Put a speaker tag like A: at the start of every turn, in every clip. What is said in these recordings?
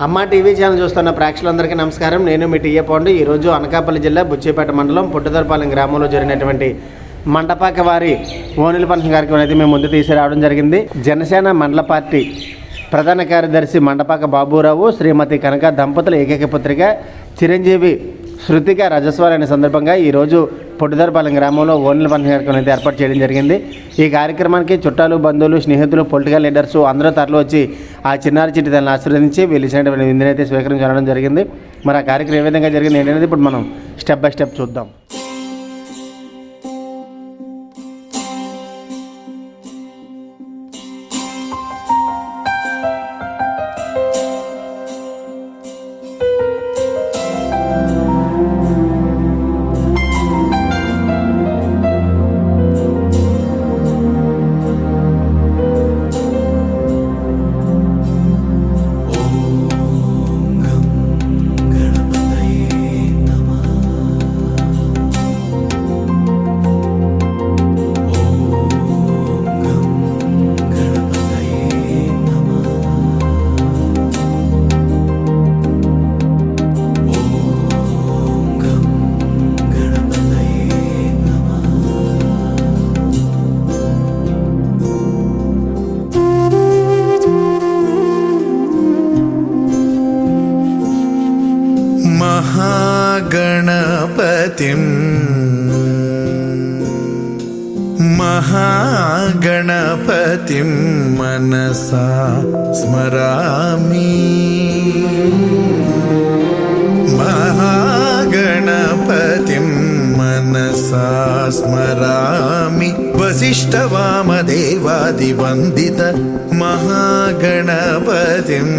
A: అమ్మ TV channel చూస్తున్న ప్రేక్షకులందరికీ నమస్కారం. నేను మీ టీఏ పాండు. ఈరోజు అనకాపల్లి జిల్లా బుచ్చేపేట మండలం పుట్టదరపాలెం గ్రామంలో జరిగినటువంటి మండపాక వారి ఓనిల ఫంక్షన్ కార్యక్రమం అయితే మేము ముందు తీసుకురావడం జరిగింది. జనసేన మండల పార్టీ ప్రధాన కార్యదర్శి మండపాక బాబురావు, శ్రీమతి కనక దంపతుల ఏకైక పుత్రిక చిరంజీవి శృతిక రజస్వారి అనే సందర్భంగా ఈరోజు పొట్టుదరపాలెం గ్రామంలో ఓనిల ఫంక్షన్ కార్యక్రమం అయితే ఏర్పాటు చేయడం జరిగింది. ఈ కార్యక్రమానికి చుట్టాలు, బంధువులు, స్నేహితులు, పొలిటికల్ లీడర్స్ అందరూ తరలి వచ్చి ఆ చిన్నారి చిట్టి తనని ఆశీర్వదించి వీళ్ళు ఇచ్చినటువంటి విందునైతే స్వీకరించడం జరిగింది. మరి ఆ కార్యక్రమం ఏ విధంగా జరిగింది ఏంటనేది ఇప్పుడు మనం స్టెప్ బై స్టెప్ చూద్దాం.
B: महागणपतिं मनसा स्मरामि. महागणपतिं मनसा स्मरामि. वसिष्ठवामदेवादिवन्दित महागणपतिम्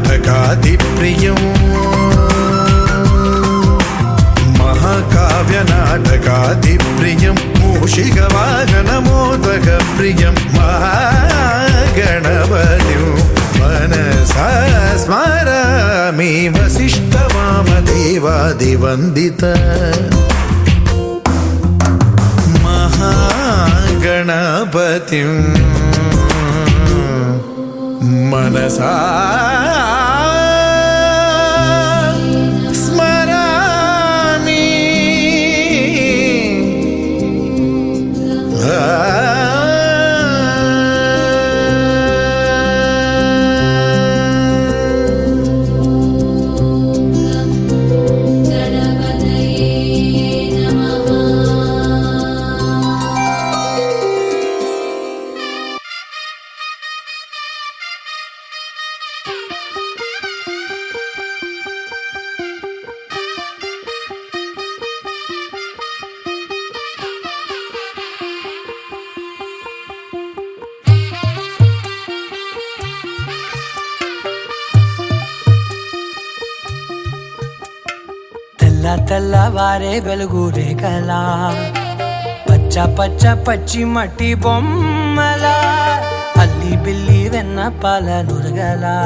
B: महाकाव्यनाटकादिप्रियं महाकाव्यनाटकादिप्रियं मूषिकवाहनमोदकप्रियं महागणपतिं मनसा स्मरामि. वसिष्ठवामदेवादिवन्दित महागणपतिं मनसा स्मरामि.
C: తెల్లవారే వెలుగు రేఖలా పచ్చ పచ్చ పచ్చి మట్టి బొమ్మలా అల్లి బిల్లి వెన్న పాల నురగలా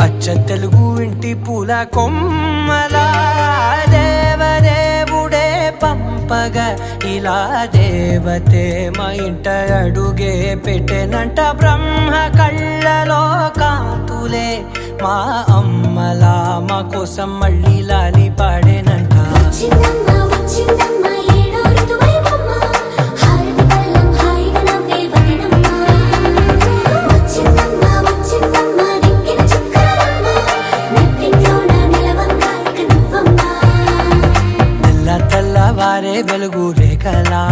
C: అచ్చ తెలుగు ఇంటి పూల కొమ్మలా దేవదేవుడే పంపగా ఇలా దేవతే మా ఇంట అడుగే పెట్టెనంట బ్రహ్మ కళ్ళలో కాంతులే మా అమ్మలా మా కోసం మళ్ళీ లాలి పాడేనంట తెల్లవారే వెలుగు రేఖలా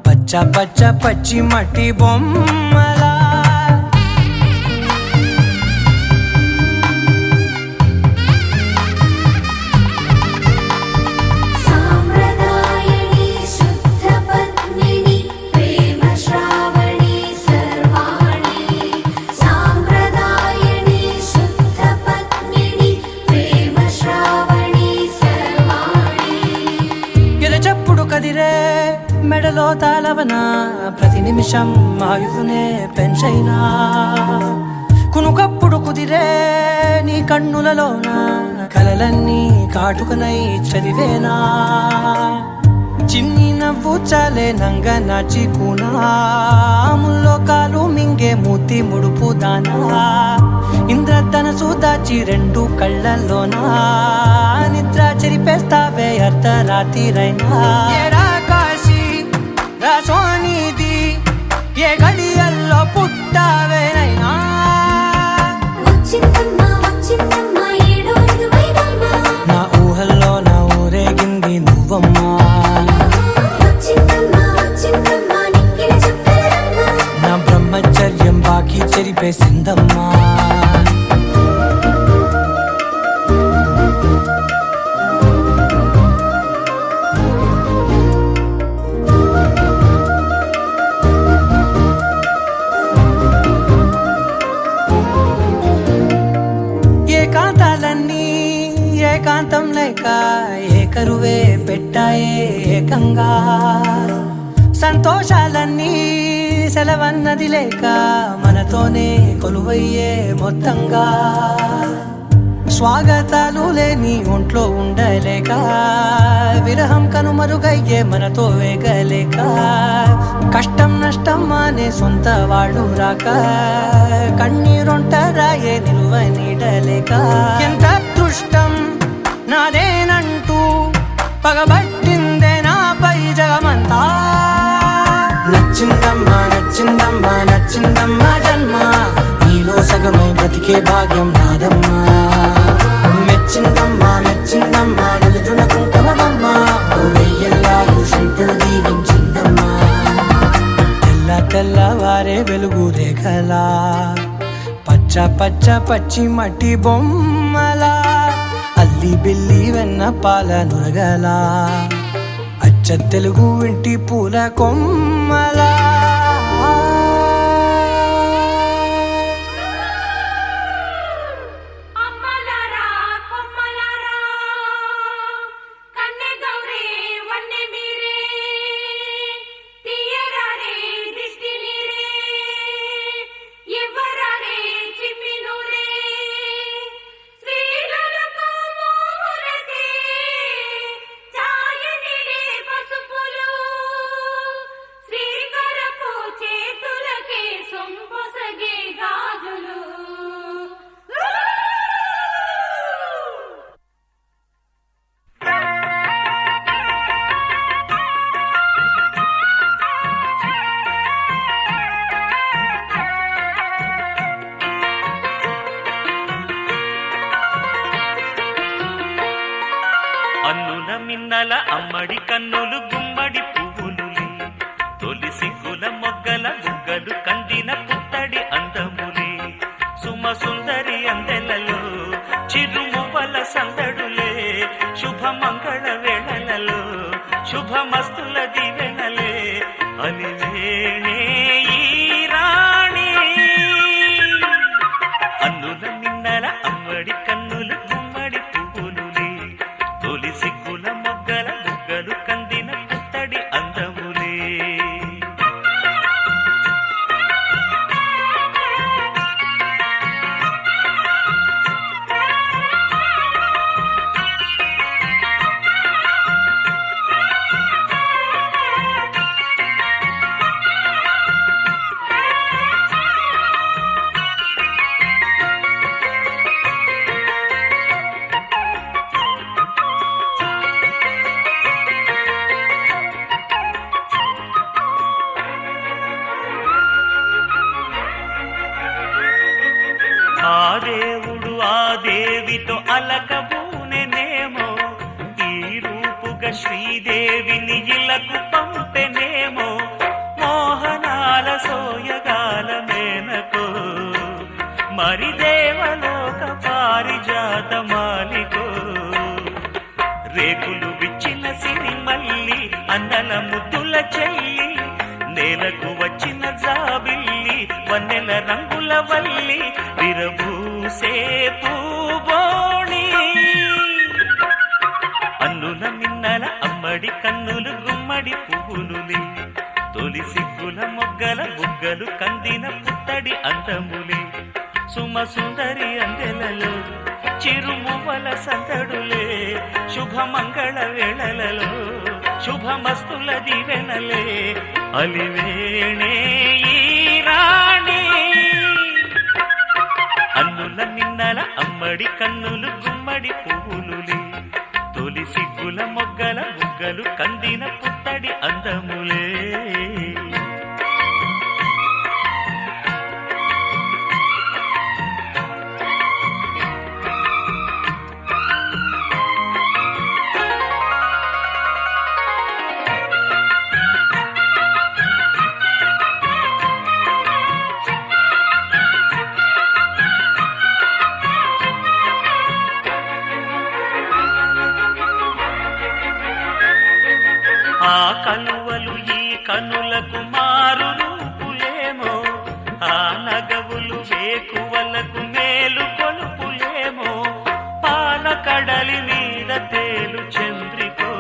C: పచ్చ పచ్చ పచ్చి మట్టి బొమ్మలా కదిరే మెడలో తాళవన ప్రతి నిమిషం ఆయుధునే పెంచైనా కునుకప్పుడు కుదిరే నీ కన్నులలోన కలలన్నీ కాటుకనై చదివేనా చిన్ని నవ్వు చాలే నంగ నాచి కూనాముల్లో కాలు మింగే మూతి ముడుపు దానా ఇంద్రధనసు దాచి రెండు కళ్ళల్లోనా నిద్ర చెరిపేస్తావే అర్ధరాత్రిరైనా కాశీ రాసోనిది ఏ గడియల్లో పుట్టావేనైనా నా ఊహల్లో నా ఊరేగింది నువ్వమ్మా నా బ్రహ్మచర్యం బాకీ చెరిపేసిందమ్మా ఏకాంతాలన్నీ ఏకాంతం లేక ఏకరువే పెట్టాయే ఏకంగా సంతోషాలన్నీ సెలవన్నది లేక మనతోనే కొలువయ్యే మొత్తంగా స్వాగతాలు లేని ఒంట్లో ఉండలేక విరహం కనుమరుగయ్యే మనతో వేగలేక కష్టం నష్టం అనే సొంత వాళ్ళు రాక కన్నీరొంటరాయే నిలువ నీడలేక ఎంత అదృష్టం నాదేనంటూ పగబట్టిందే నాపై జగమంతా నచ్చిందమ్మా నచ్చిందమ్మా నచ్చిందమ్మా జన్మ నీలో సగమై బ్రతికే భాగ్యం నాదమ్మా మెచ్చిందమ్మా మెచ్చిందమ్మా నిలుచున కుంకుమమ్మా వెయ్యల్లాలు శంకరు దీవించిందమ్మా తెల్లవారే వెలుగు రేఖలా పచ్చ పచ్చ పచ్చి మట్టి బొమ్మలా అల్లి బిల్లి వెన్న పాల నురగలా అచ్చ తెలుగు ఇంటి పూల కొమ్మలా
D: అన్నుల మిన్నల అమ్మడి కన్నులు గుమ్మడి పువ్వులులే తొలి సిగ్గుల మొగ్గల బుగ్గలు కందిన పుత్తడి అందములే సుమ సుందరి అందెలలో చిరుమువ్వల సందడులే శుభ మంగళ వేళలలో శుభమస్తుల దివెనలే అలివేణే ఈ రాణి అన్నుల మిన్నల అమ్మడి కన్నులు గుమ్మడి పువ్వులులే ఆ దేవుడు ఆ దేవితో అలకబూనెనేమో, ఈ రూపుగా శ్రీదేవిని ఇలకు పంపెనేమో, మోహనాల సోయగాల మేనకో, మరి దేవలోక పారిజాత మాలికో, రేకులు విచ్చిన సిరిమల్లి అందల ముద్దుల చెల్లి, నేలకు వచ్చిన జాబిల్లి వన్నెల రంగుల వల్లి, విరబూసే పూబోణి, అన్నుల మిన్నల అమ్మడి కన్నులు గుమ్మడి పువ్వులులే, తొలి సిగ్గుల మొగ్గల బుగ్గలు కందిన పుత్తడి అందములే, సుమ సుందరి అందెలలో చిరుమువ్వల సందడులే, శుభమంగళ వేళలలో శుభమస్తుల దివెనలే, అలివేణే ఈ రాణి, అన్నుల మిన్నల అమ్మడి కన్నులు గుమ్మడి పువ్వులులే, తొలి సిగ్గుల మొగ్గల బుగ్గలు కందిన పుత్తడి అందములే. ఆ కలువలు ఈ కనులకు మారు రూపులేమో, ఆ నగవులు వేకువలకు మేలు కొలుపులేమో, పాల కడలి మీద తేలు చంద్రికో,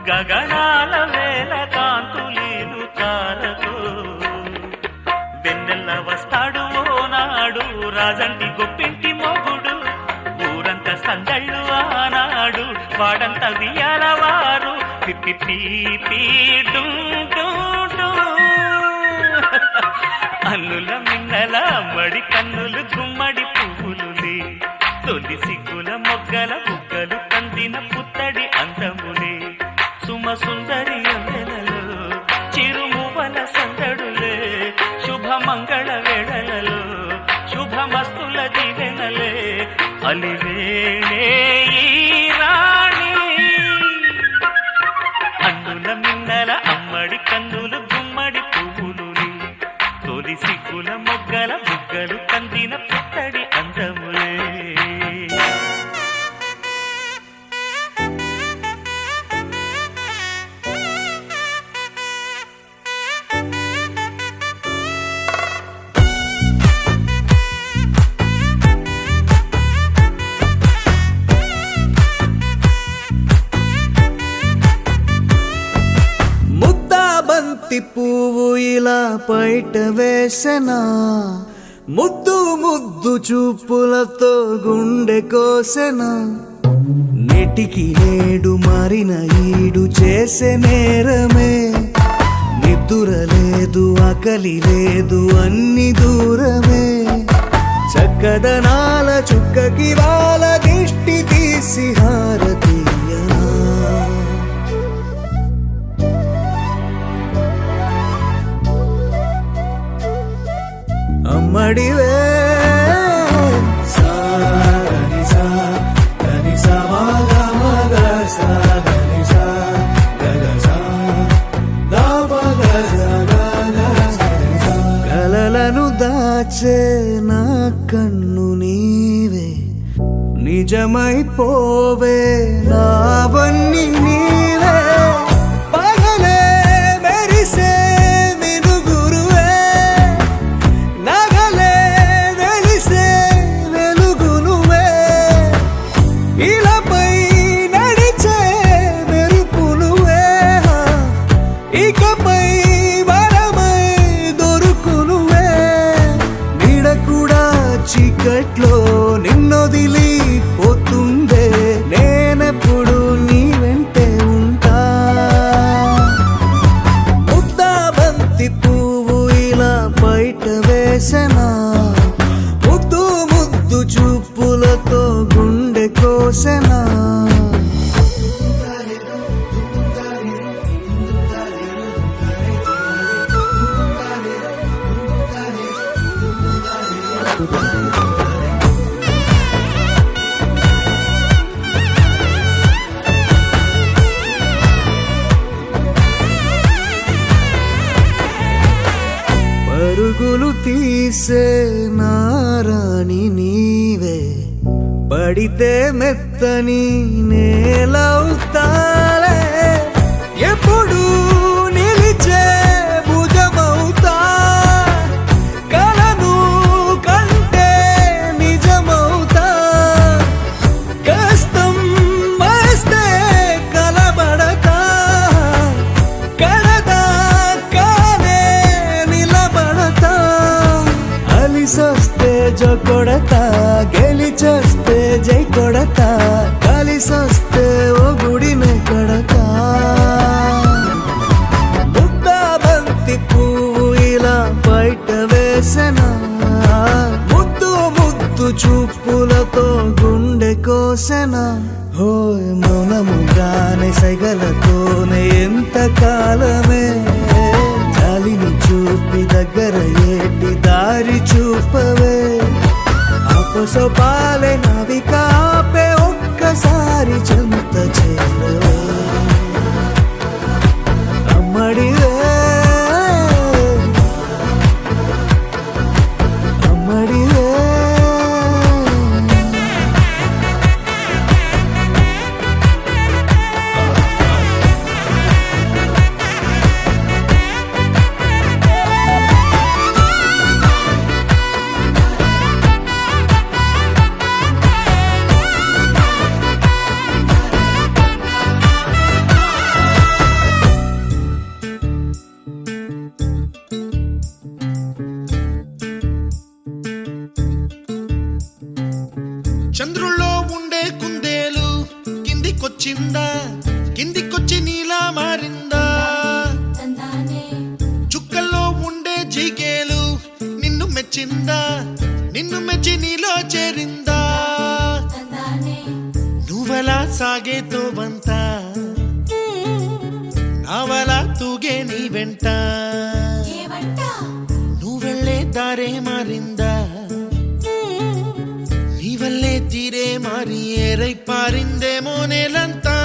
D: గగనాల వేల కాంతులీలు తారకో, వెన్నెల్ల వస్తాడు ఓనాడు రాజంటి గొప్పింటి మొగుడు, ఊరంతా సందళ్ళు ఆనాడు వాడంతా వియ్యాలవారు, అల్లుల మిన్నల మడి కన్నులు గుమ్మడి పువ్వులులే, తొలి సిగ్గుల మొగ్గల బుగ్గలు కందిన పుత్తడి అందములే, సుమ సుందరి అందెలలో చిరుమువల సందడులే, శుభమంగళ వేళలలో శుభమస్తుల దివెనలే, అలివేణే ఈ రాణి, అన్నుల మిన్నల అమ్మడి కన్నులు గుమ్మడి పువ్వులుని, తొలి సిగ్గుల మొగ్గల బుగ్గలు కందిన పుత్తడి అందములే.
E: బంతి పువ్వు ఇలా బయట వేసెనా, ముద్దు ముద్దు చూపులతో గుండె కోసెనా, నెటికి నేడు మారిన ఈడు చేసే నేరమే, నిద్ర లేదు ఆకలి లేదు అన్ని దూరమే, చక్కదనాల చుక్కకి వాళ్ళ దిష్టి తీసి హారతీయనా, అమ్మడివే కలలను దాచే నా కన్ను నీవే, నిజమైపోవే నావన్నీ నీవే, పగలే మెరిసే మినుగురువే, నగలే వెలిసే వెలుగునువే, ఇలాపై నడిచే మెరుపునువే, ఇకపై వరమై దొరుకునువే, నీడ కూడా చీకట్లో నిన్నొదిలి పోతుందే, నేనెప్పుడు నీ వెంటే ఉంటా, ముద్దా బంతి పువ్వు ఇలా బయట వేసెనా, ముద్దు ముద్దు చూపులతో గుండె కోసెనా.
A: Thank you.
E: పరుగులు తీసే నారాణి నీవే, పడితే మెత్తని నేలవుతాలే, ఎప్పుడు నిలిచే భుజమవుతా, కలను కంటే నిజమవుతా, కష్టం వస్తే కలబడతా, కడదాకానే నిలబడతా, అలిసొస్తే జో కొడతా, గెలిచొస్తే జై కొడతా, కలిసొస్తే ఓ గుడినే కొడతా. ముద్దా బంతి పువ్వు ఇలా బయట వేసెనా, ముద్దు ముద్దు చూపులతో గుండె కోసెనా, హోయ్ మౌనముగానే సైగలతోనే ఎంత కాలమే, జాలిని చూపి దగ్గర ఏటి దారి చూపవే, అపసోపాలే నవికాపే ఒక్కసారి చెంత చేరవే, అమ్మడివే అమ్మడివే.
B: చంద్రుల్లో ఉండే కుందేలు కిందికొచ్చిందా, కిందికొచ్చి నీలా మారిందా, చుక్కల్లో ఉండే జీకేలు నిన్ను మెచ్చిందా, నిన్ను మెచ్చి నీలో చేరిందా, నువ్వలా సాగేతో బంత, నావలా తూగే నీ వెంట, నువ్వెళ్ళే దారే మారిందా, నీవల్లే తీరే మారి ఏరై పారిందేమో నేలంతా,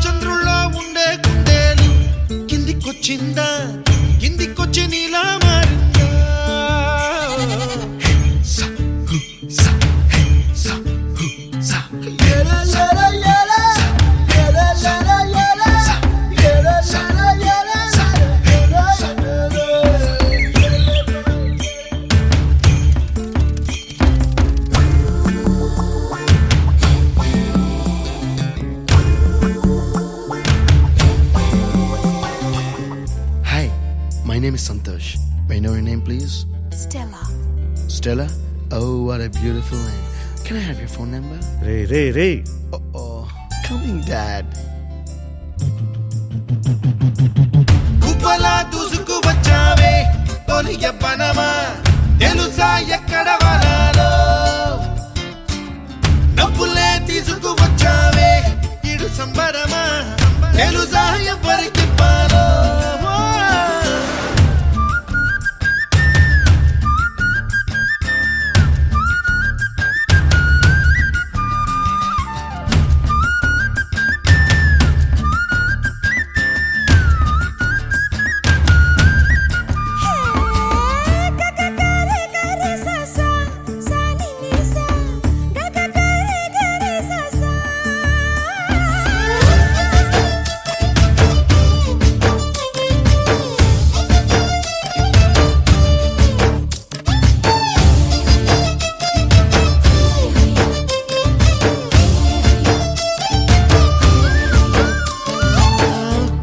B: చంద్రుల్లో ఉండే కుందేలు కిందికొచ్చిందా, కిందికొచ్చి నీలా మారిందా, సా, హు, సా, హే, సా, హు, సా, ఎల, ఎల, ఎల, ఎల, ఎల, ఎల, సా, ఎల, ఎల, ఎల, సా, ఎల, ఎల,
F: Hi, my name is Santosh. May I know your name, please?
G: Stella.
F: Stella? Oh, what a beautiful name. Can I have your phone number?
A: Ray
F: Oh, coming, Dad.
B: కుప్పలా దూసుకు వచ్చావే తొలి యవ్వనమా, తెలుసా ఎక్కడ వాలాలో, నవ్వులే తీసుకు వచ్చావే ఇడు సంబరమా, తెలుసా ఎవరికి పాలో,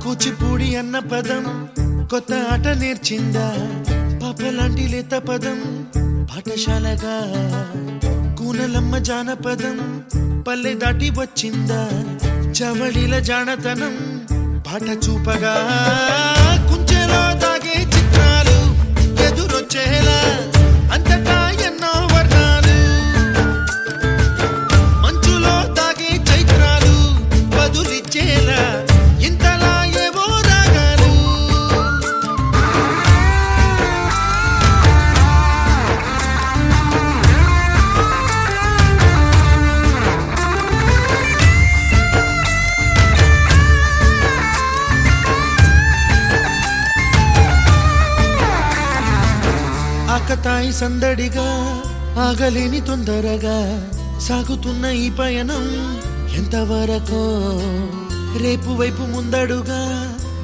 B: కూచిపూడి అన్న పదం కొత్త ఆట నేర్చిందా, పాపలాంటి లేత పదం పాఠశాలగా, కూనలమ్మ జానపదం పల్లె దాటి వచ్చిందా, చవడిల జానతనం పాట చూపగా, కుంచెలో దాగే చిత్రాలు ఎదురొచ్చేలా, అంతటా ఎన్నో వర్ణాలు, మంచులో దాగే చైత్రాలు బదులిచ్చేలా, ఇంతలా ఏవో రాగాలు,
F: ఆకతాయి సందడిగా ఆగలేని తొందరగా సాగుతున్న ఈ పయనం ఎంతవరకో రేపు వైపు ముందడుగా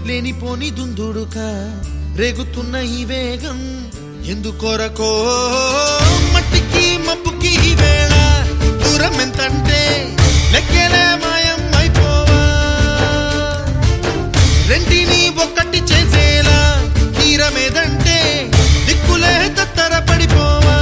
F: లేనిపోని దుందుడుగా రేగుతున్న ఈ వేగం ఎందుకొరకో మట్టికి మబ్బుకి ఈ వేళ దూరం ఎంతంటే లెక్కలే మాయం అయిపోవా రెంటిని ఒక్కటి చేసేలా తీరమేదంటే దిక్కులే తత్తర పడిపోవా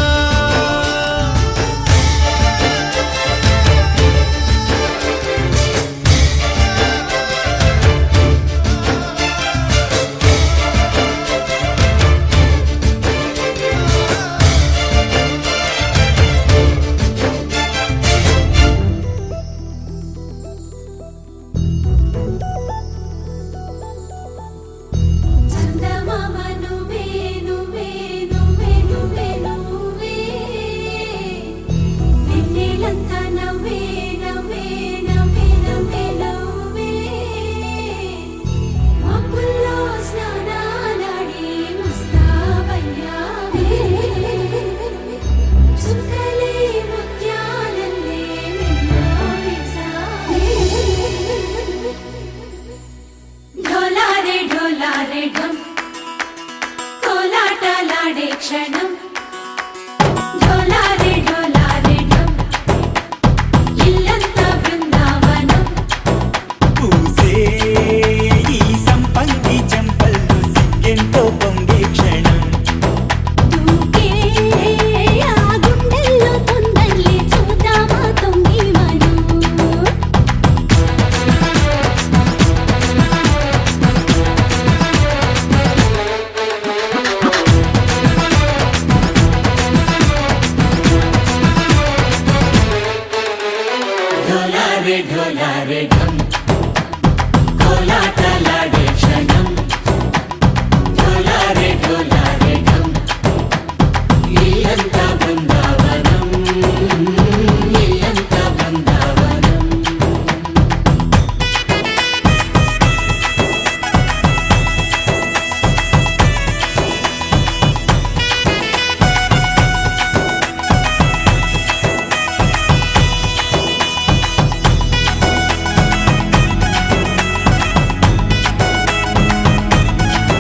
G: చందమామ నువ్వే నువ్వే నువ్వే నువ్వే నువ్వే వెన్నెలంతా నవ్వే నవ్వే నవ్వే నవ్వే నవ్వే మబ్బుల్లో స్నానాలాడి ముస్తాబయ్యావే చుక్కలే ముత్యాలల్లే మెల్లావేశావే ढोलारे ढोलारे ढम कोलाटलाडे क्षणम ढोलारे ढोलारे ढम इल्लंता बृंदावनम
H: పూసే ఈ సంపంగి చెంపల్లో సిగ్గెంతో పొంగే క్షణం
G: దూకే ఆ గుండెల్లో తొందరలే చూద్దామా తొంగి మనం
C: ढोलारे ढोलारे ढम कोलाटलाडे क्षणम ढोलारे ढोलारे ढम इल्लंता बृंदावनम इल्लंता बृंदावनम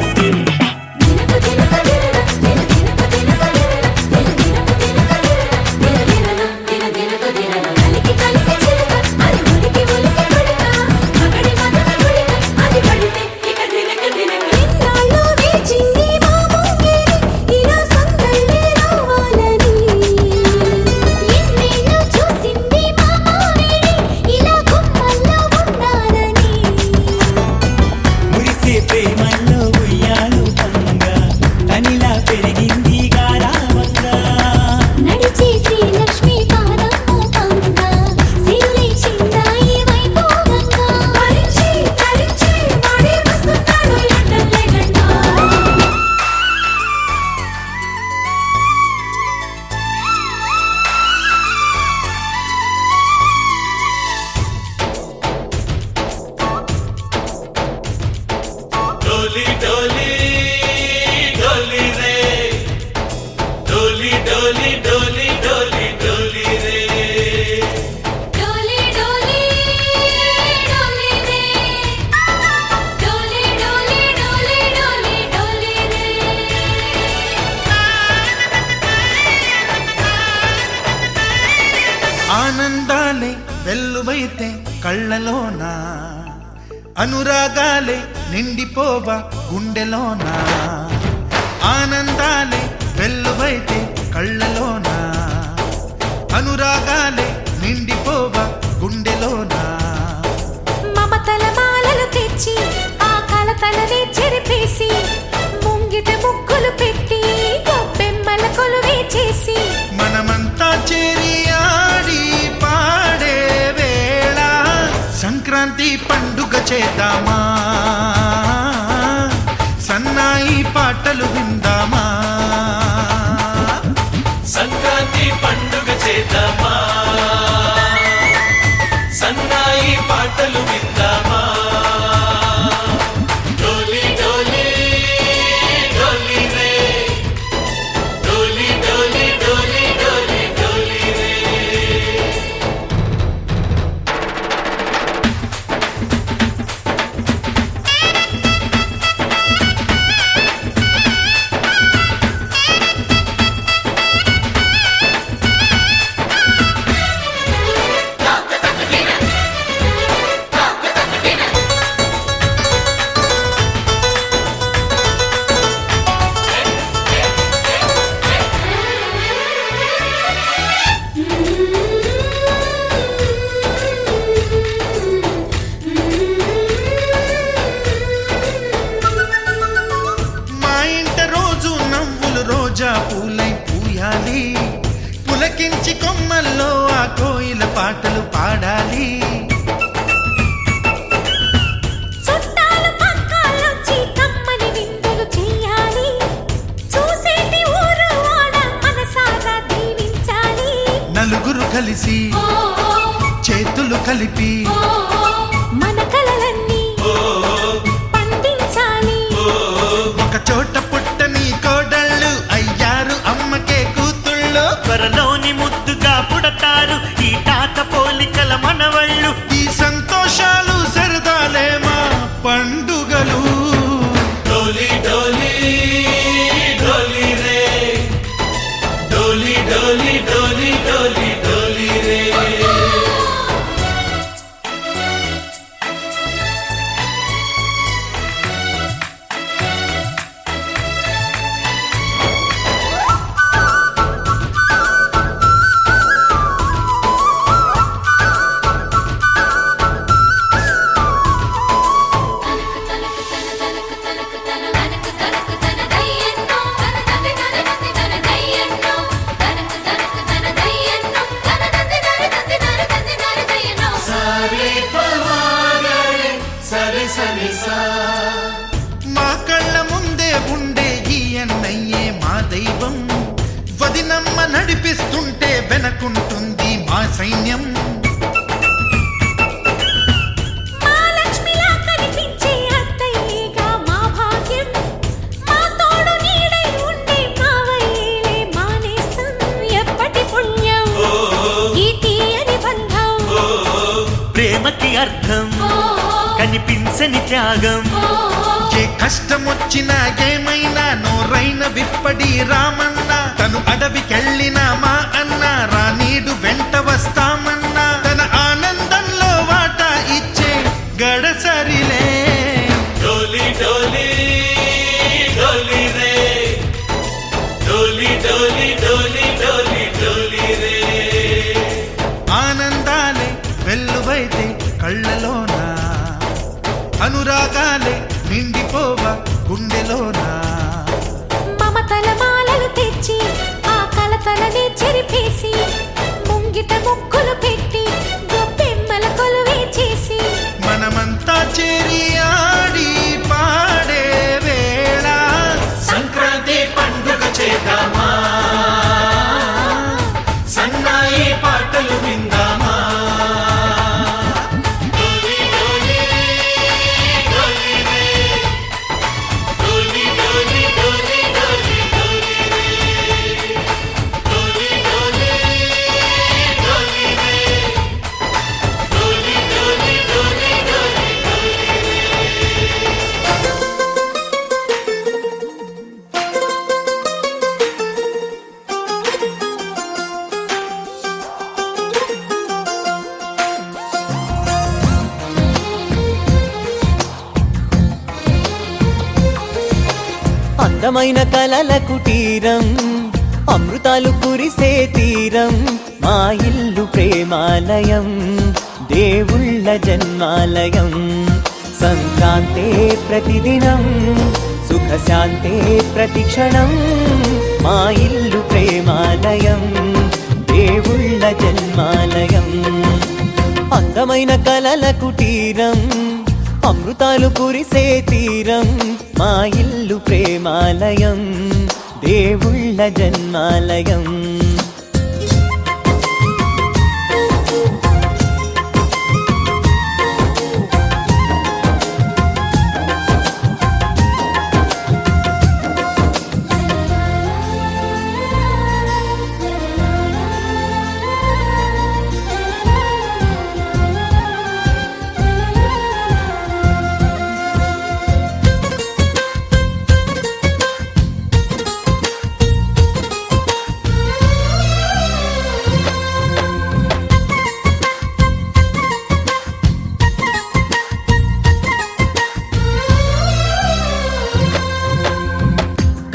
G: దినకు దినకు దినన దిన దినకు దినన కలికి కలికి చిలక అది ఉలికి ఉలికి కొడక మగడి మదన గుడిక అది పడితే ఇక దినకు దినక ఇన్నాళ్ళు వేచింది మా ముంగిరి ఇలా సందళ్ళే రావాలని ఇన్నేళ్ళు చూసింది మా మావిడి ఇలా గుమ్మల్లో ఉండాలని
H: మురిసే ప్రేమల్లో ఉయ్యాలు పంగా కనిలా పెరిగింది గారావంగా
G: నడిచే శ్రీలక్ష్మి పాదము పంగా సిరులే చిందాయి వైభోగంగా తరించి తరించి వాడే వస్తున్నాడు ఎండలే గంట
D: डोली डोली डोली रे डोली डोली डोली डोली डोली रे
G: డోలి డోలి డోలి రే డోలి డోలి డోలి డోలి డోలి రే
F: ఆనందాలే వెల్లువైతే కళ్ళలోన అనురాగాలే నిండిపోవా గుండెలోన ఆనందాలే వెల్లువైతే కళ్ళలోన అనురాగాలే నిండిపోవా గుండెలోన
G: మమతల మాలలు తెచ్చి ఆ కలతలనే చెరిపేసి ముంగిట ముగ్గులు పెట్టి గొబ్బెమ్మల కొలువే చేసి
F: మనమంతా చేరి ఆడి పాడే వేళ సంక్రాంతి పండుగ చేద్దామా సన్నాయి పాటలు విందామా
D: సంక్రాంతి పండుగ చేద్దామా సన్నాయి పాటలు విందామా డోలి
I: పులకించి కొమ్మల్లో ఆ కోయిల పాటలు పాడాలి.
G: చుట్టాలు పక్కాలొచ్చి కమ్మని విందులు చెయ్యాలి. చూసేటి ఊరు వాడ మనసారా దీవించాలి.
I: నలుగురు కలిసి చేతులు కలిపి
G: మన కలలన్నీ పండించాలి.
I: ఒక చోట పుట్టని కోడళ్ళు అయ్యారు అమ్మకే కూతుళ్ళు.
H: త్వరలోని ముద్దుగా పుడతారు ఈ తాత పోలికల మనవళ్ళు.
I: ఈ సంతోషాలు సరదాలే మా పండుగలు.
D: డోలి డోలి డోలి రే డోలి డోలి డోలి డోలి డోలి రే
I: మా కళ్ళ ముందే ఉండే ఈ అన్నయ్యే మా దైవం. వదినమ్మ నడిపిస్తుంటే వెనకుంటుంది మా సైన్యం.
G: మహాలక్ష్మిలా కనిపించే అత్తయ్యేగా మా భాగ్యం. మా తోడు నీడై ఉండే మావయ్యేలే మా నేస్తం. ఎప్పటి పుణ్యం ఈ తీయని బంధం.
H: ప్రేమకి అర్థం కనిపించని త్యాగం.
I: ఏ కష్టం వచ్చినా ఏమైనా నోరైన విప్పడి రామన్న. తను అడవికెళ్ళిన మా అన్న రానీడు వెంట వస్తామన్నా. తన ఆనందంలో వాటా ఇచ్చే గడసరిలే.
D: డోలి డోలి డోలి రే డోలి డోలి డోలి డోలి డోలి రే
I: ఆనందాలే వెల్లువైతే కళ్ళలోనా, అనురాగాలే నిండిపోవ గుండెలోనా.
G: మమతల మాలలు తెచ్చి ఆ కలతలనే చెరిపేసి ముంగిట ముక్కులు పెట్టి గొప్పెమ్మల కొలువే చేసి
I: మనమంతా చేరి ఆడి పాడే వేళ
D: సంక్రాంతి పండుగ చేద్దామా సన్నాయి పాటలు విందామా డోలి డోలి డోలి రే డోలి డోలి డోలి డోలి డోలి రే డోలి డోలి డోలి రే డోలి డోలి డోలి డోలి
E: అందమైన కలల కుటీరం, అమృతాలు కురిసే తీరం. మా ఇల్లు ప్రేమాలయం, దేవుళ్ళ జన్మాలయం. సంక్రాంతే ప్రతిదినం, సుఖశాంతే ప్రతిక్షణం. మా ఇల్లు ప్రేమాలయం, దేవుళ్ళ జన్మాలయం. అందమైన కలల కుటీరం, అమృతాలు కురిసే తీరం. మా ఇల్లు ప్రేమాలయం, దేవుళ్ళ జన్మాలయం.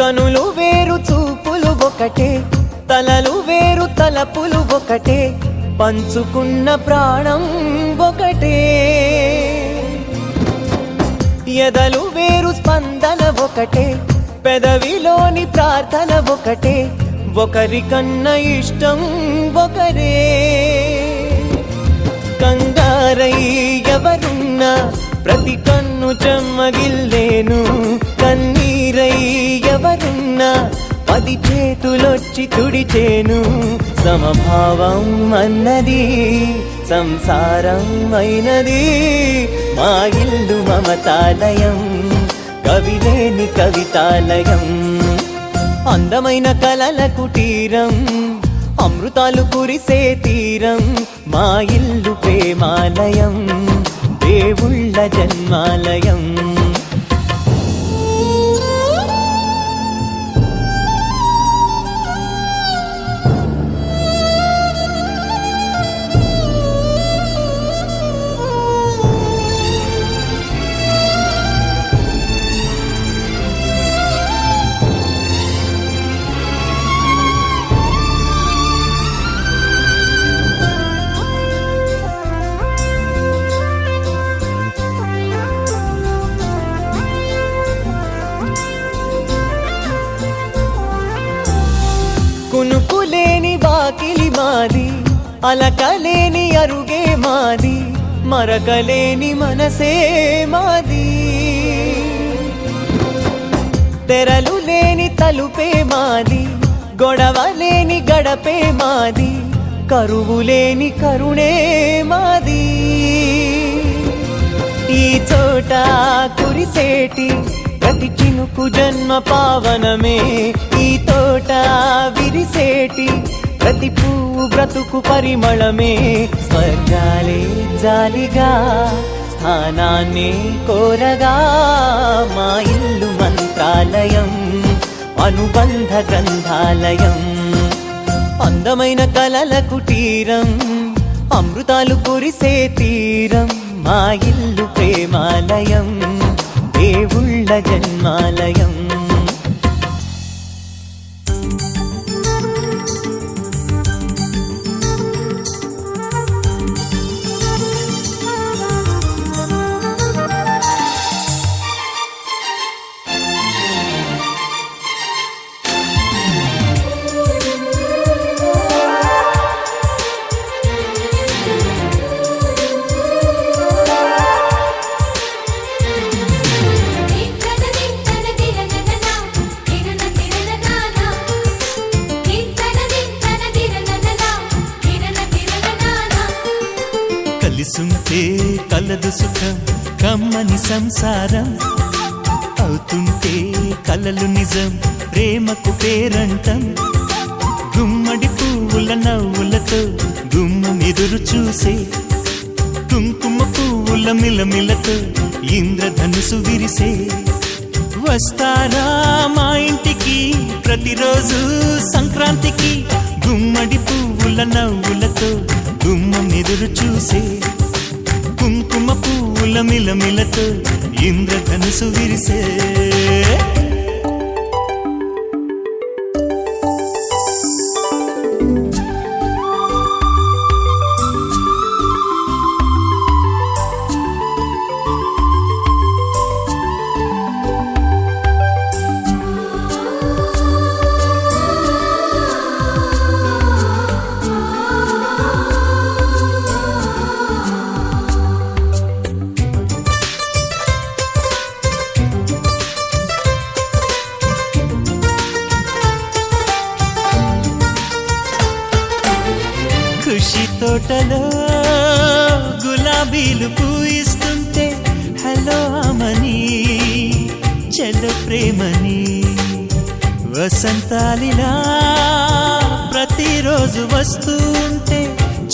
E: కనులు వేరు చూపులు ఒకటే, తలలు వేరు తలపులు ఒకటే. పంచుకున్న ప్రాణం ఒకటే. ఎదలు వేరు స్పందన ఒకటే, పెదవిలోని ప్రార్థన ఒకటే. ఒకరికన్నా ఇష్టం ఒకరే. కంగారై ఎవరున్నా ప్రతి కన్ను చెమ్మగిల్లేను, కన్నీరై ఎవరున్నా 10 చేతులొచ్చి తుడిచేను. సమభావం అన్నది సంసారం అయినది, మా ఇల్లు మమతాలయం, కవిలేని కవితాలయం. అందమైన కలల కుటీరం, అమృతాలు కురిసే తీరం, మా ఇల్లు ప్రేమాలయం, దేవుళ్ళ జన్మాలయం. కునుకులేని వాకిలి మాది, అలకలేని అరుగే మాది, మరకలేని మనసే మాది. తెరలు లేని తలుపే మాది, గొడవ లేని గడపే మాది, కరువు లేని కరుణే మాది. ఈ చోట కురిసేటి ప్రతి చినుకు జన్మ పావనమే, ఈ తోట విరిసేటి ప్రతి పువ్వు బ్రతుకు పరిమళమే. స్వర్గాలే జాలిగా స్థానాన్ని కోరగా, మా ఇల్లు మంత్రాలయం, అనుబంధ గ్రంథాలయం. అందమైన కలల కుటీరం, అమృతాలు కురిసే తీరం, మా ఇల్లు ప్రేమాలయం, దేవుళ్ళ జన్మాలయం.
H: కలిసుంటే కలదు సుఖం, కమ్మని సంసారం, అవుతుంటే కలలు నిజం, ప్రేమకు పేరంటం. గుమ్మడి పువ్వుల నవ్వులతో గుమ్మం ఎదురు చూసే, కుంకుమ పువ్వుల మిలమిలతో ఇంద్రధనుసు విరిసే. వస్తారా మా ఇంటికి ప్రతిరోజు సంక్రాంతికి, గుమ్మడి పువ్వుల నవ్వులతో గుమ్మం ఎదురు చూసే, కుంకుమ పువ్వుల మిలమిలతో ఇంద్రధనుసు విరిసే. ఖుషి తోటలో గులాబీలు పూయిస్తుంటే, హలో అమని చెల్లు ప్రేమని. వసంతాలిలా ప్రతిరోజు వస్తుంటే,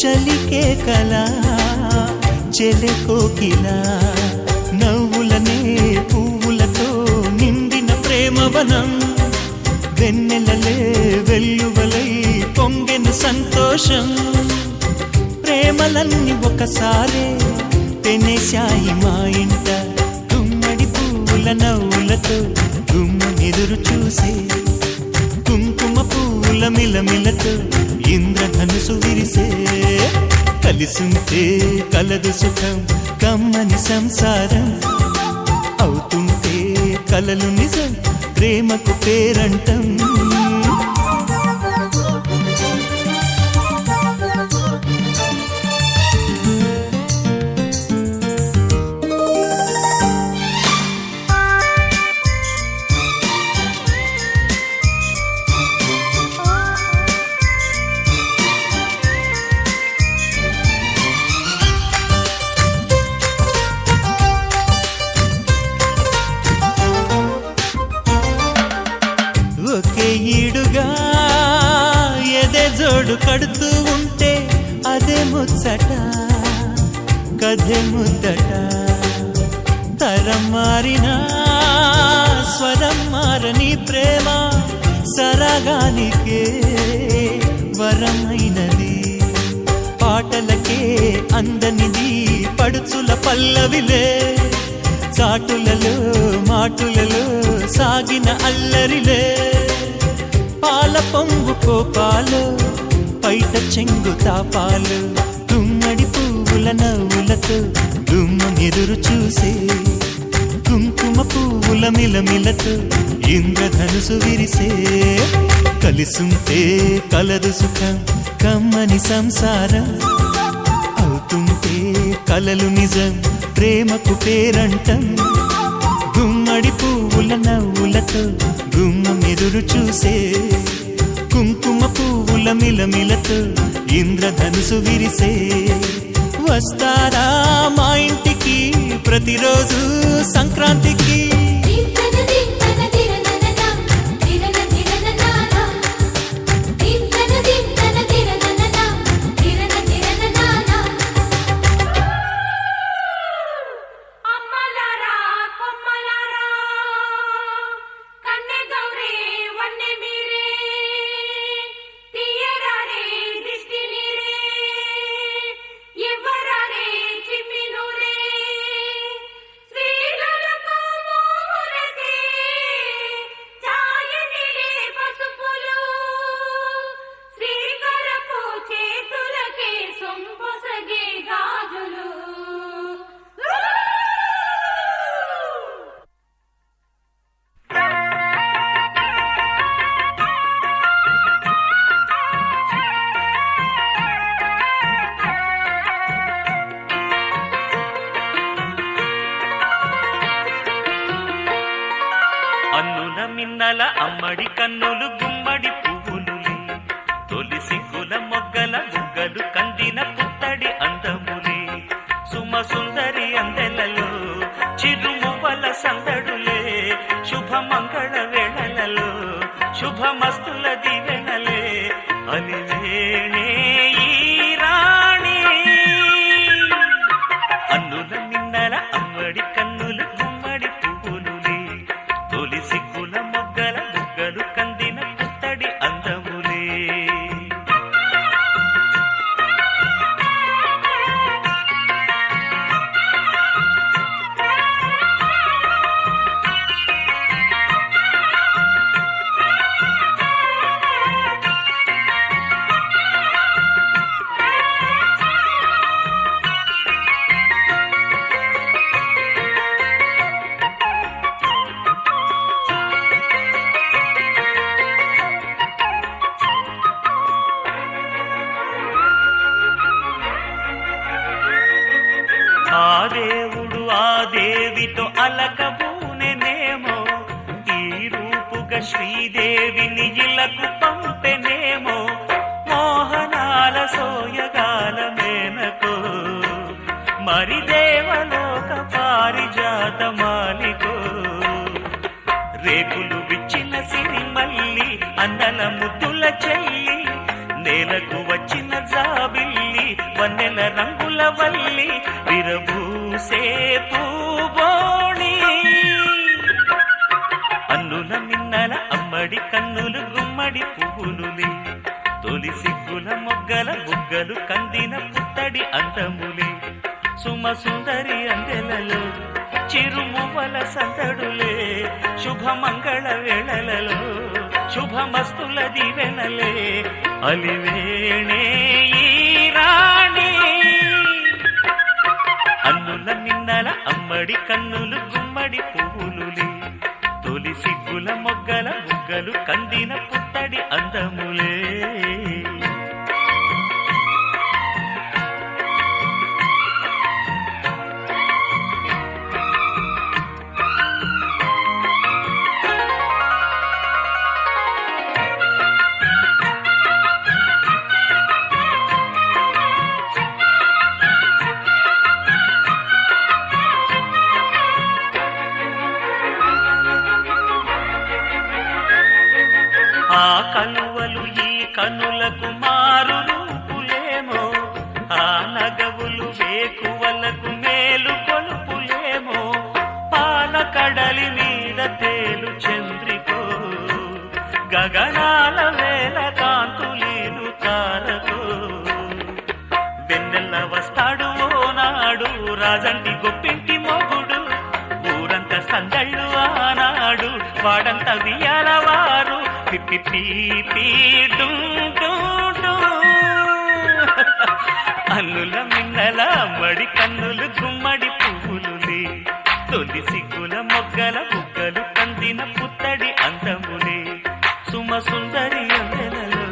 H: చలికే కలా చెలె కోకిలా. నవ్వులనే పువ్వులతో నిండిన ప్రేమవనం, వెన్నెలలే వెల్లువలై పొంగెను సంతోషం. ప్రేమలన్నీ ఒకసారే తెనేశాయి మా ఇంట, గుమ్మడి పువ్వుల నవ్వులతో గుమ్మం ఎదురు చూసే, కుంకుమ పువ్వుల మిలమిలతో ఇంద్రధనుసు విరిసే. కలిసుంటే కలదు సుఖం, కమ్మని సంసారం, అవుతుంటే కలలు నిజం, ప్రేమకు పేరంటం. ఒకే ఈడుగా ఎదే జోడు కడుతూ ఉంటే అదే ముచ్చట కథే ముద్దట. తరం మారినా స్వరం మారని ప్రేమ సరగానికే వరమైనది. పాటలకే అందనిది పడుచుల పల్లవిలే, చాటులలో మాటులలో సాగిన అల్లరిలే. పాల పొంగు కోపాలు పైట చెంగు తాపాలు, గుమ్మడి పువ్వుల నవ్వులతో గుమ్మనెదురు చూసే, కుంకుమ పువ్వుల మిలమిలతో ఇంద్రధనుసు విరిసే. కలిసుంటే కలదు సుఖం కమ్మని సంసారం, అవుతుంటే కలలు నిజం ప్రేమకు పేరంటం. గుమ్మడి పువ్వుల నవ్వులతో గుమ్మెదురు చూసే, కుంకుమ పువ్వుల మిలమిలతో ఇంద్రధనుసు విరిసే. వస్తారా మా ఇంటికి ప్రతిరోజు సంక్రాంతికి.
G: దింతన దింతన దిరనననా దిరన దిరననానా దింతన దింతన దిరనననా దిరన దిరననానా. అమ్మలారా కొమ్మలారా కన్నె గౌరే వన్నె మీరే తీయరారే దిష్టి నీరే ఎవ్వరారే చిమ్మినూరే శ్రీలకు మోములకే ఛాయనిలే పసుపులు శ్రీకరపు చేతులకే సొంపొసగే గాజులు.
J: అన్నుల మిన్నల అమ్మడి కన్నులు గుమ్మడి పువ్వులులే, తొలి సిగ్గుల మొగ్గల బుగ్గలు కందిన పుత్తడి అందములే. సుమ సుందరి అందెలలో చిరుమువ్వల సందడులే, శుభమంగళ వేళలలో శుభమస్తుల దివెనలే. అలివేణే ఈ రాణి. అన్నుల మిన్నల అమ్మడి కన్నులు గుమ్మడి పువ్వులులే, తొలి సిగ్గుల మొగ్గల బుగ్గలు కందిన పుత్తడి అందములే. ఆ దేవుడు ఆ దేవితో అలకబూనెనేమో, ఈ రూపుగా శ్రీదేవిని ఇలకు పంపెనేమో. మోహనాల సోయగాల మేనకో, మరి దేవలోక పారిజాత మాలికో. రేకులు విచ్చిన సిరిమల్లి అందల ముద్దుల చెల్లి, నేలకు వచ్చిన జాబిల్లి వన్నెల రంగుల వల్లి, విరబూసే పూబోణి. అన్నుల మిన్నల అమ్మడి కన్నులు గుమ్మడి పువ్వులులే, తొలి సిగ్గుల మొగ్గల బుగ్గలు కందిన పుత్తడి అందములే. సుమ సుందరి అందెలలో చిరుమువ్వల సందడులే, శుభమంగళ వేళలలో శుభమస్తుల దివెనలే. అలివేణే ఈ రాణి. అన్నుల మిన్నల అమ్మడి కన్నులు గుమ్మడి పువ్వులులే, తొలి సిగ్గుల మొగ్గల బుగ్గలు కందిన పుత్తడి అందములే. ఆ కలువలు ఈ కనులకు మారు రూపులేమో, ఆ నగవులు వేకువలకు మేలు కొలుపులేమో, పాల కడలి మీద తేలు చంద్రికో, గగనాల వేల కాంతులీలు తారకో. వెన్నెల్ల వస్తాడు ఓనాడు రాజంటి గొప్పింటి మొగుడు, ఊరంత సందళ్ళు ఆనాడు వాడంత వియాలవారు. పిప్పి పీ అల్లుల మిన్నల మడి కన్నులు గుమ్మడి పువ్వులులే, తొలి సిగ్గుల మొగ్గల బుగ్గలు కందిన పుత్తడి అందములే, సుమ సుందరి అందెలలో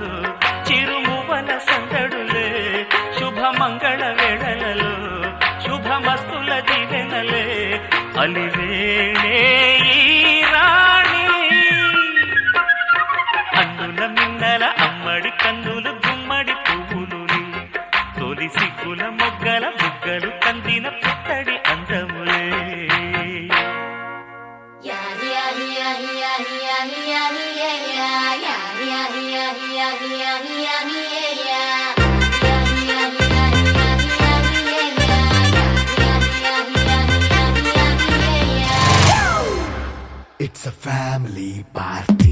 J: చిరుమువల సందడులే, శుభమంగళ వేళలలో శుభమస్తుల దివెనలే, అలివేణే ఈ రాణి. అన్నుల మిన్నల అమ్మడి కన్నులు గుమ్మడి పువ్వులులే, తొలి సిగ్గుల మొగ్గల బుగ్గలు కందిన పుత్తడి అందములే.
F: It's a family party.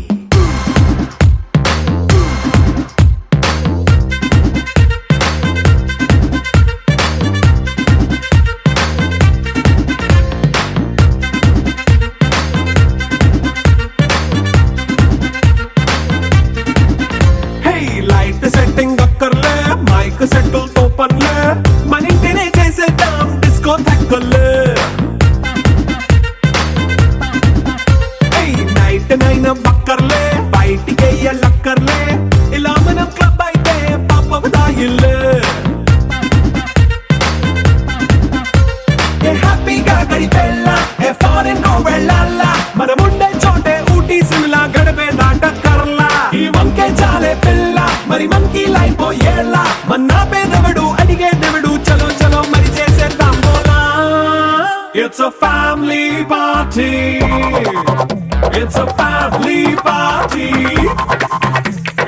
B: Setting అక్కర్లే, మైక్ సెట్టులతో పనులే, మన ఇంటినే చేసేద్దాం డిస్కో థక్కర్లే. నైట్ నైన్ బక్కర్లే, బయటికి లక్కర్లే, ఇలా మనం క్లబ్ అయితే పాపం దాయిల్లే. హ్యాపీగా గడిపెళ్ళ ఏ ఫారెన్ కో వెళ్ళాల, మనం ఉండే చోటే ఊటీ సిమ్లా గడిపే దాటక్కర్లా. ఈ వంకే చాలే పిల్ల మరి మనకి లైఫ్ ఏళ్ళ, మన్నా పేదవడు అడిగే దేవుడు, చలో చలో మరి చేసేద్దాం బోలా. It's a family party. It's a family party.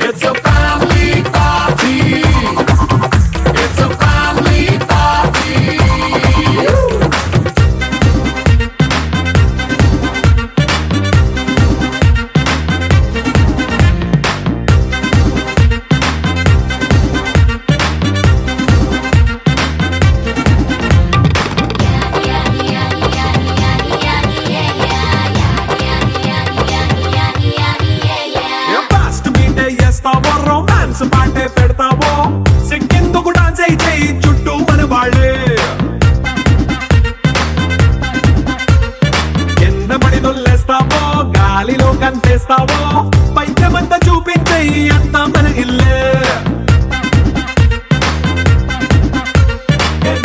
B: It's a family party. It's a family party. Romance పాటే పెడతావో, సిగ్గెందుకు డాన్స్ అయితే చుట్టూ మన వాళ్ళే. కింద పడి దొల్లేస్తావో, గాలిలో కంటేస్తావో, పైద్యమంతా చూపించే అంతా మన ఇల్లే.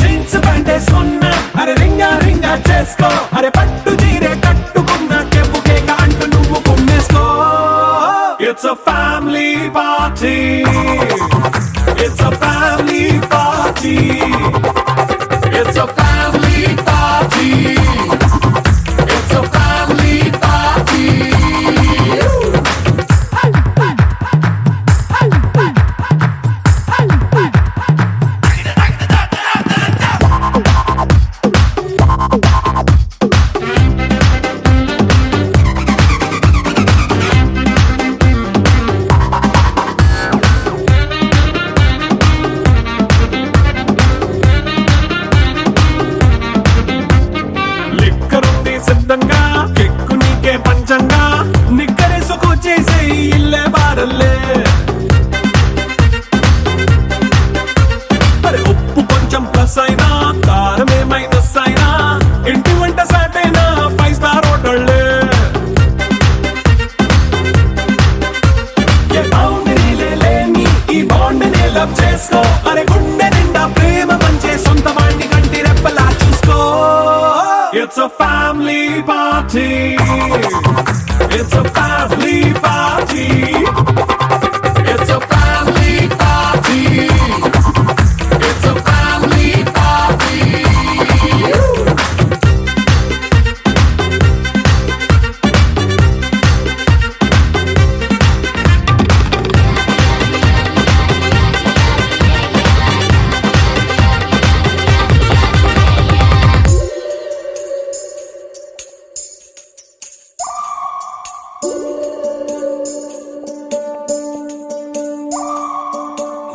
B: జీన్స్ ప్యాంటేసుకున్నా అరే రింగా రింగా చేసుకో, అరే పట్టు చీరే కట్టుకున్న కెప్పు కేక అంటూ నువ్వు కుమ్మేసుకో. It's a family party. It's a family party. It's a family party. It's a family party. పంచంగా నిక్కరేసుకు చేసే ఇల్లే బారల్లే. అరే ఉప్పు కొంచెం ప్లస్ అయినా, కారమే మైనస్ అయినా, ఇంటి వంట సాట్ అయినా 5 స్టార్ హోటళ్ళే. ఏ బౌండరీలే లేని ఈ బాండ్ ని లవ్ చేసుకో, అరే గుండె నిండా ప్రేమ పంచే సొంత వాడిని కంటి రెప్పలా చూసుకో. It's a family party. It's a family party. It's a family party. It's a family party.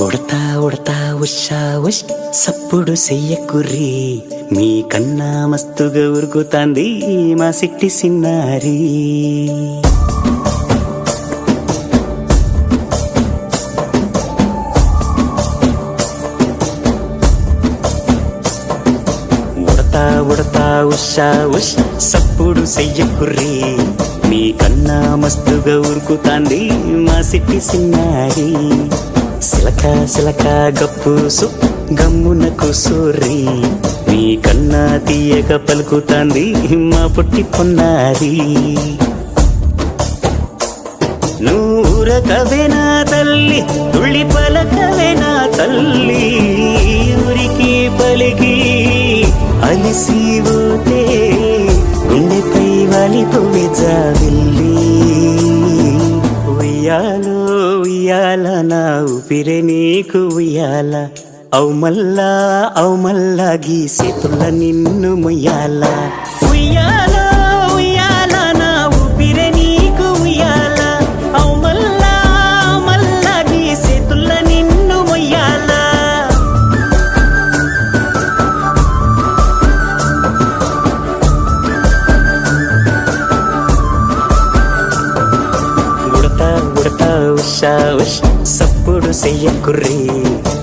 E: Udatha Udatha Usha ఉష్ సప్పుడు చెయ్యకుర్రి మీ కన్నా మస్తుగా ఉరుకుతాంది మా సిట్టి సిన్నారి ఉడతా ఉడతా ఉషా ఉష్ సప్పుడు చెయ్యకుర్రి మీ కన్నా మస్తుగా ఉరుకుతాంది మా సిట్టి సిన్నారి సిలక సిలక గప్పుసు గమ్మున కూసూరి నీ కన్నా తీయక పలుకుతాంది మా పుట్టి పొన్నారి నూరకవేనా తల్లి తుళ్ళి పలకవేనా తల్లి ఊరికి పలికి అలిసిపోతే గుండెపై వాలిపోవే జావిల్లి ఉయ్యాలో ఉయ్యాల నా ఊపిరే నీకు ఉయ్యాల అవు మల్లా గీసేతుల్ల నిన్ను ముయ్యాల ఉయ్యాల ఉయ్యాల నా ఊపిరే నీకు ఉయ్యాల అవు మల్లా గీసేతుల్ల నిన్ను ముయ్యాల ఉడతా ఉషా ఉష్ సప్పుడు చెయ్యకుర్రి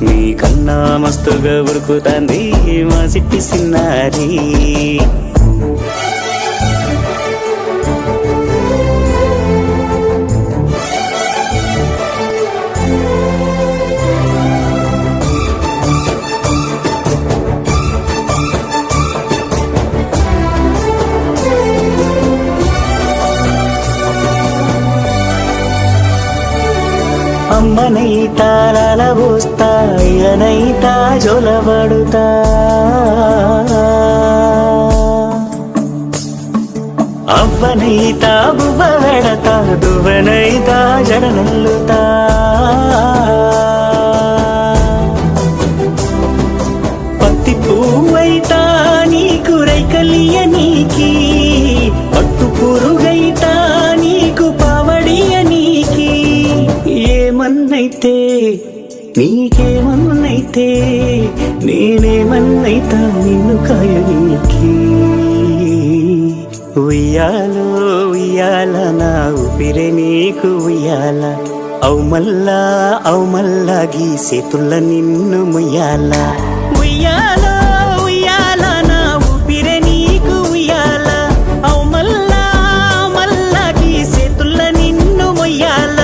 E: మీ కన్నా మస్తుగా ఉరుకుతాంది మా సిట్టి సిన్నారి అమ్మనైతా లాలబోస్తా అయ్యనైతా జొలబడుతా అవ్వనైతా బువ్వ వెడతా దువ్వనైతా జడనల్లుతా పత్తి పువ్వైతా నీకు రైకలియ నీకి పట్టు పురుగైతా నీకు పావడియ నీకి ఏమన్నైతే నీకేమన్నైతే నేనేమన్నైతా నిన్ను కాయనీకి ఉయ్యాలో ఉయ్యాల నా ఊపిరే నీకు ఉయ్యాల అవు మల్లా గీసేతుల్ల నిన్ను ముయ్యాల ఉయ్యాలో ఉయ్యాల నా ఊపిరే నీకు ఉయ్యాల అవు మల్లా గీసేతుల్ల నిన్ను ముయ్యాల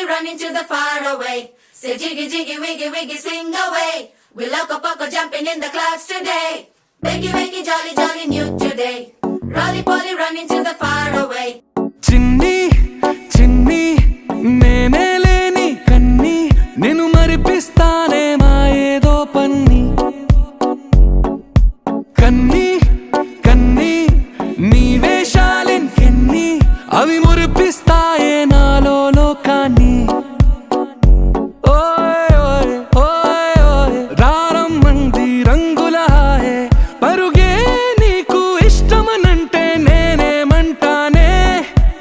G: Running to the far away. Say jiggy jiggy wiggy wiggy swing away. We loco poco jumping in the clouds today. Biggy wiggy jolly jolly new today. Rolly poly running to the far away.
K: చిన్ని చిన్ని నేనే లేని కన్ని నేను మరిపిస్తానే మా ఏదో పన్ని కన్ని కన్ని నీ వేషాలెన్కెన్ని అవి మురిపిస్తాయే నాలో లోకాన్ని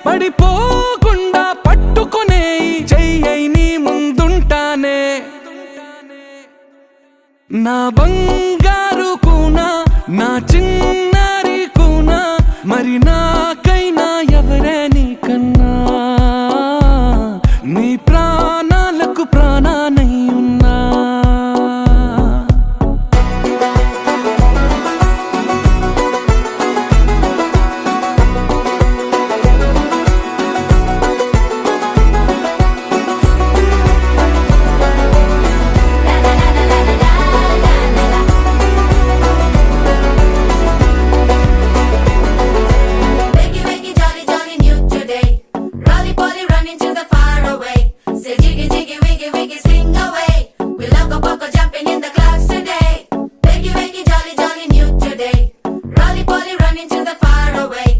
K: పడిపోకుండా పట్టుకునే చెయ్యి నీ ముందుంటానే నా బంగారు కూన నా చిన్నారి కూనా మరి నాకైనా ఎవరే నీకన్నా నీ ప్రాణాలకు ప్రాణానై ఉన్నా
G: Wakey, wakey, jolly, jolly, new today. Rolly polly, running to the far away. Say jiggy, jiggy, wiggy, wiggy, sing away. We loco poco jumping in the clouds today. Wakey, wakey, jolly, jolly, new today. Rolly polly, running to the far away.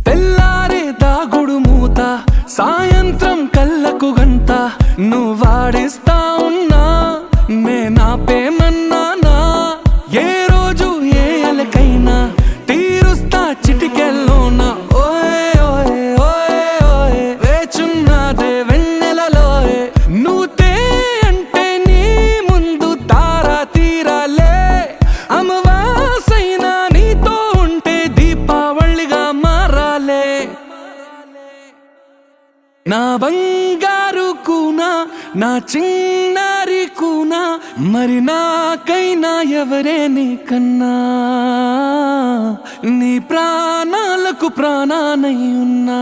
K: తెల్లారే దాగుడు మూత సాయంత్రం కళ్ళకు గంట నువ్వాడిస్తా ఉన్నా నేనాపేమన్నానా ఏ రోజు ఏ అలకైనా తీరుస్తా చిటికెల్లోనా ఓయే ఓయే ఓయే ఓయే వేచున్నదే వెన్నెలలోయే నువ్వుతే అంటే నీ ముందు తారా తీరాలే అమవాసైనా నీతో ఉంటే దీపావళిగా మారాలే నా బంగారు కూనా నా చిన్నారి కూనా మరి నాకైనా ఎవరే నీకన్నా నీ ప్రాణాలకు ప్రాణానై ఉన్నా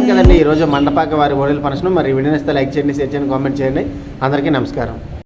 A: కదండి ఈరోజు మండపాక వారి ఓణీల ఫంక్షన్. మరి వీడియోని ఇస్తే లైక్ చేయండి, షేర్ చేయండి, కామెంట్ చేయండి. అందరికీ నమస్కారం.